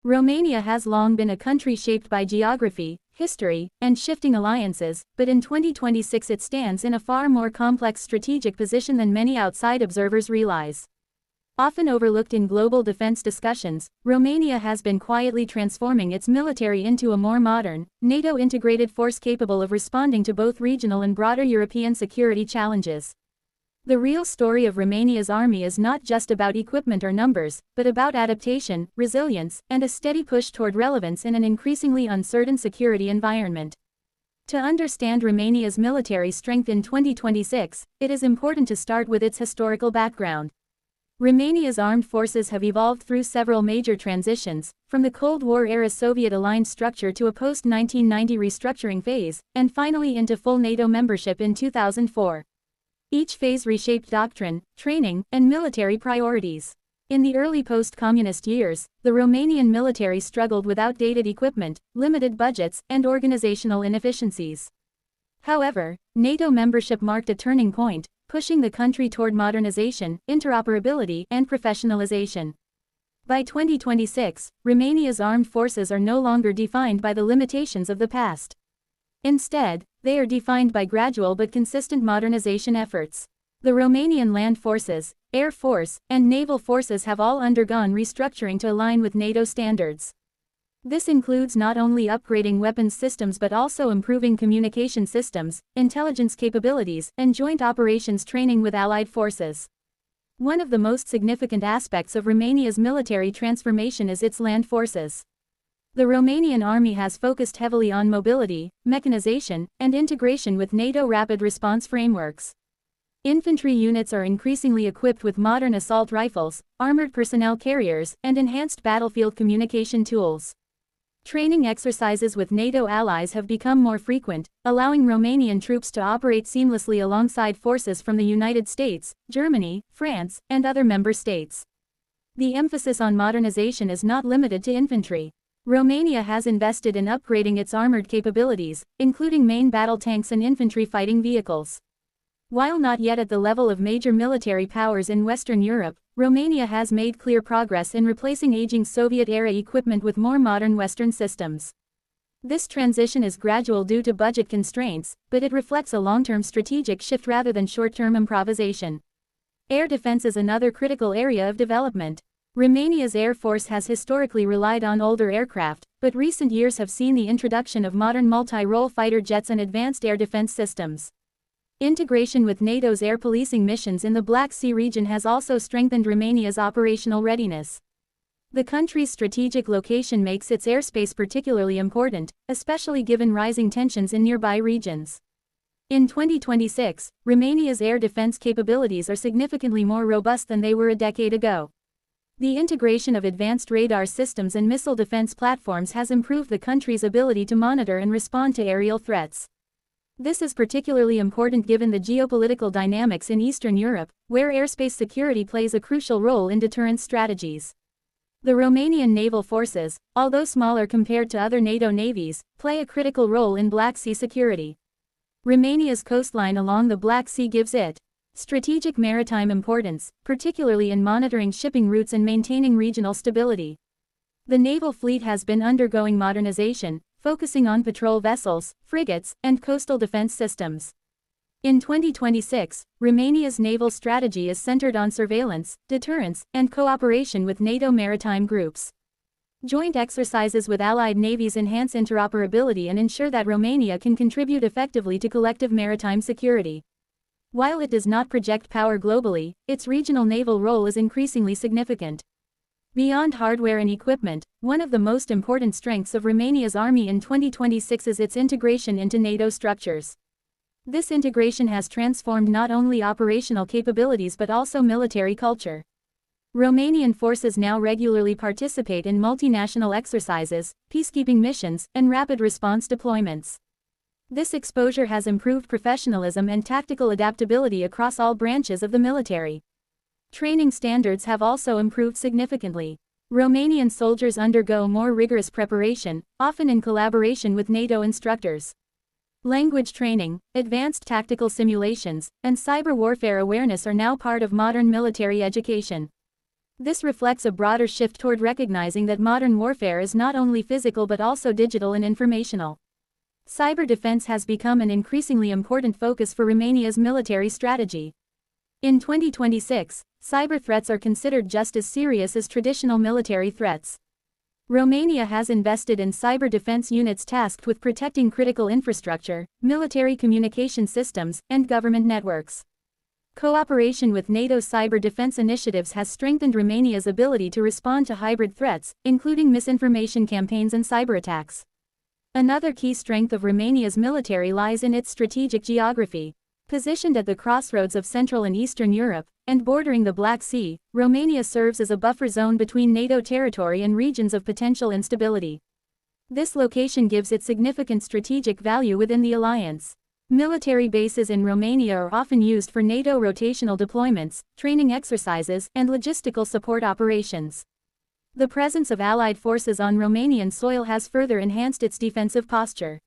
Romania has long been a country shaped by geography, history, and shifting alliances, but in 2026 it stands in a far more complex strategic position than many outside observers realize. Often overlooked in global defense discussions, Romania has been quietly transforming its military into a more modern, NATO-integrated force capable of responding to both regional and broader European security challenges. The real story of Romania's army is not just about equipment or numbers, but about adaptation, resilience, and a steady push toward relevance in an increasingly uncertain security environment. To understand Romania's military strength in 2026, it is important to start with its historical background. Romania's armed forces have evolved through several major transitions, from the Cold War-era Soviet-aligned structure to a post-1990 restructuring phase, and finally into full NATO membership in 2004. Each phase reshaped doctrine, training, and military priorities. In the early post-communist years, the Romanian military struggled with outdated equipment, limited budgets, and organizational inefficiencies. However, NATO membership marked a turning point, pushing the country toward modernization, interoperability, and professionalization. By 2026, Romania's armed forces are no longer defined by the limitations of the past. Instead, they are defined by gradual but consistent modernization efforts. The Romanian land forces, air force, and naval forces have all undergone restructuring to align with NATO standards. This includes not only upgrading weapons systems but also improving communication systems, intelligence capabilities, and joint operations training with allied forces. One of the most significant aspects of Romania's military transformation is its land forces. The Romanian army has focused heavily on mobility, mechanization, and integration with NATO rapid response frameworks. Infantry units are increasingly equipped with modern assault rifles, armored personnel carriers, and enhanced battlefield communication tools. Training exercises with NATO allies have become more frequent, allowing Romanian troops to operate seamlessly alongside forces from the United States, Germany, France, and other member states. The emphasis on modernization is not limited to infantry. Romania has invested in upgrading its armored capabilities, including main battle tanks and infantry fighting vehicles. While not yet at the level of major military powers in Western Europe, Romania has made clear progress in replacing aging Soviet-era equipment with more modern Western systems. This transition is gradual due to budget constraints, but it reflects a long-term strategic shift rather than short-term improvisation. Air defense is another critical area of development. Romania's air force has historically relied on older aircraft, but recent years have seen the introduction of modern multi-role fighter jets and advanced air defense systems. Integration with NATO's air policing missions in the Black Sea region has also strengthened Romania's operational readiness. The country's strategic location makes its airspace particularly important, especially given rising tensions in nearby regions. In 2026, Romania's air defense capabilities are significantly more robust than they were a decade ago. The integration of advanced radar systems and missile defense platforms has improved the country's ability to monitor and respond to aerial threats. This is particularly important given the geopolitical dynamics in Eastern Europe, where airspace security plays a crucial role in deterrence strategies. The Romanian naval forces, although smaller compared to other NATO navies, play a critical role in Black Sea security. Romania's coastline along the Black Sea gives it strategic maritime importance, particularly in monitoring shipping routes and maintaining regional stability. The naval fleet has been undergoing modernization, focusing on patrol vessels, frigates, and coastal defense systems. In 2026, Romania's naval strategy is centered on surveillance, deterrence, and cooperation with NATO maritime groups. Joint exercises with allied navies enhance interoperability and ensure that Romania can contribute effectively to collective maritime security. While it does not project power globally, its regional naval role is increasingly significant. Beyond hardware and equipment, one of the most important strengths of Romania's army in 2026 is its integration into NATO structures. This integration has transformed not only operational capabilities but also military culture. Romanian forces now regularly participate in multinational exercises, peacekeeping missions, and rapid response deployments. This exposure has improved professionalism and tactical adaptability across all branches of the military. Training standards have also improved significantly. Romanian soldiers undergo more rigorous preparation, often in collaboration with NATO instructors. Language training, advanced tactical simulations, and cyber warfare awareness are now part of modern military education. This reflects a broader shift toward recognizing that modern warfare is not only physical but also digital and informational. Cyber defense has become an increasingly important focus for Romania's military strategy. In 2026, cyber threats are considered just as serious as traditional military threats. Romania has invested in cyber defense units tasked with protecting critical infrastructure, military communication systems, and government networks. Cooperation with NATO's cyber defense initiatives has strengthened Romania's ability to respond to hybrid threats, including misinformation campaigns and cyber attacks. Another key strength of Romania's military lies in its strategic geography. Positioned at the crossroads of Central and Eastern Europe, and bordering the Black Sea, Romania serves as a buffer zone between NATO territory and regions of potential instability. This location gives it significant strategic value within the alliance. Military bases in Romania are often used for NATO rotational deployments, training exercises, and logistical support operations. The presence of Allied forces on Romanian soil has further enhanced its defensive posture.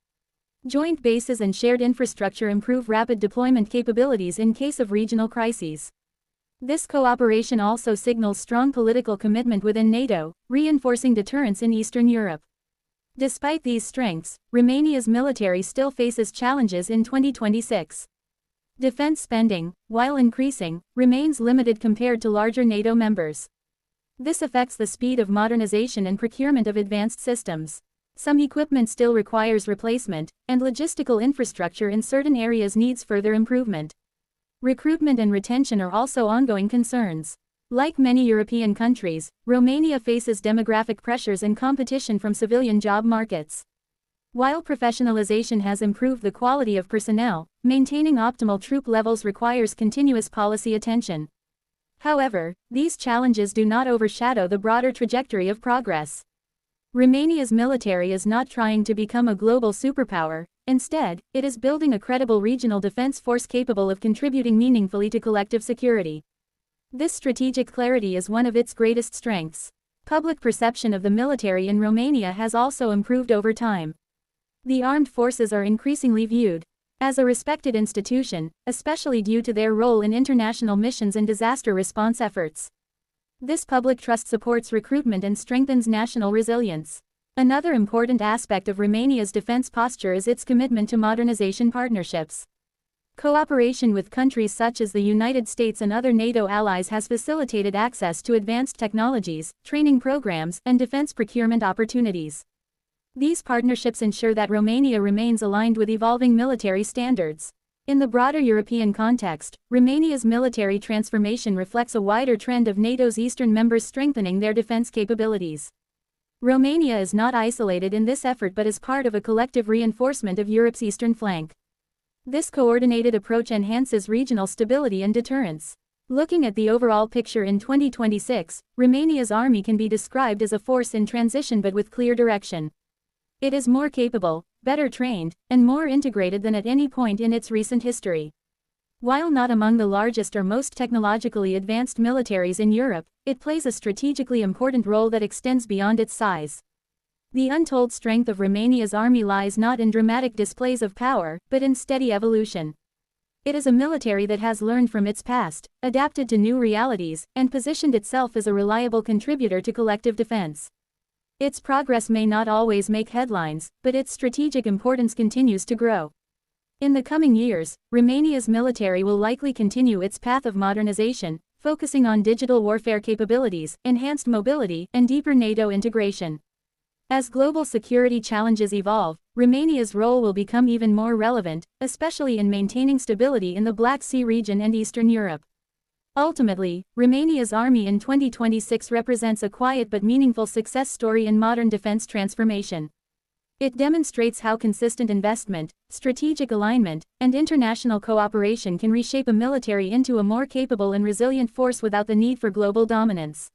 Joint bases and shared infrastructure improve rapid deployment capabilities in case of regional crises. This cooperation also signals strong political commitment within NATO, reinforcing deterrence in Eastern Europe. Despite these strengths, Romania's military still faces challenges in 2026. Defense spending, while increasing, remains limited compared to larger NATO members. This affects the speed of modernization and procurement of advanced systems. Some equipment still requires replacement, and logistical infrastructure in certain areas needs further improvement. Recruitment and retention are also ongoing concerns. Like many European countries, Romania faces demographic pressures and competition from civilian job markets. While professionalization has improved the quality of personnel, maintaining optimal troop levels requires continuous policy attention. However, these challenges do not overshadow the broader trajectory of progress. Romania's military is not trying to become a global superpower. Instead, it is building a credible regional defense force capable of contributing meaningfully to collective security. This strategic clarity is one of its greatest strengths. Public perception of the military in Romania has also improved over time. The armed forces are increasingly viewed as a respected institution, especially due to their role in international missions and disaster response efforts. This public trust supports recruitment and strengthens national resilience. Another important aspect of Romania's defense posture is its commitment to modernization partnerships. Cooperation with countries such as the United States and other NATO allies has facilitated access to advanced technologies, training programs, and defense procurement opportunities. These partnerships ensure that Romania remains aligned with evolving military standards. In the broader European context, Romania's military transformation reflects a wider trend of NATO's eastern members strengthening their defense capabilities. Romania is not isolated in this effort but is part of a collective reinforcement of Europe's eastern flank. This coordinated approach enhances regional stability and deterrence. Looking at the overall picture in 2026, Romania's army can be described as a force in transition but with clear direction. It is more capable, better trained, and more integrated than at any point in its recent history. While not among the largest or most technologically advanced militaries in Europe, it plays a strategically important role that extends beyond its size. The untold strength of Romania's army lies not in dramatic displays of power, but in steady evolution. It is a military that has learned from its past, adapted to new realities, and positioned itself as a reliable contributor to collective defense. Its progress may not always make headlines, but its strategic importance continues to grow. In the coming years, Romania's military will likely continue its path of modernization, focusing on digital warfare capabilities, enhanced mobility, and deeper NATO integration. As global security challenges evolve, Romania's role will become even more relevant, especially in maintaining stability in the Black Sea region and Eastern Europe. Ultimately, Romania's army in 2026 represents a quiet but meaningful success story in modern defense transformation. It demonstrates how consistent investment, strategic alignment, and international cooperation can reshape a military into a more capable and resilient force without the need for global dominance.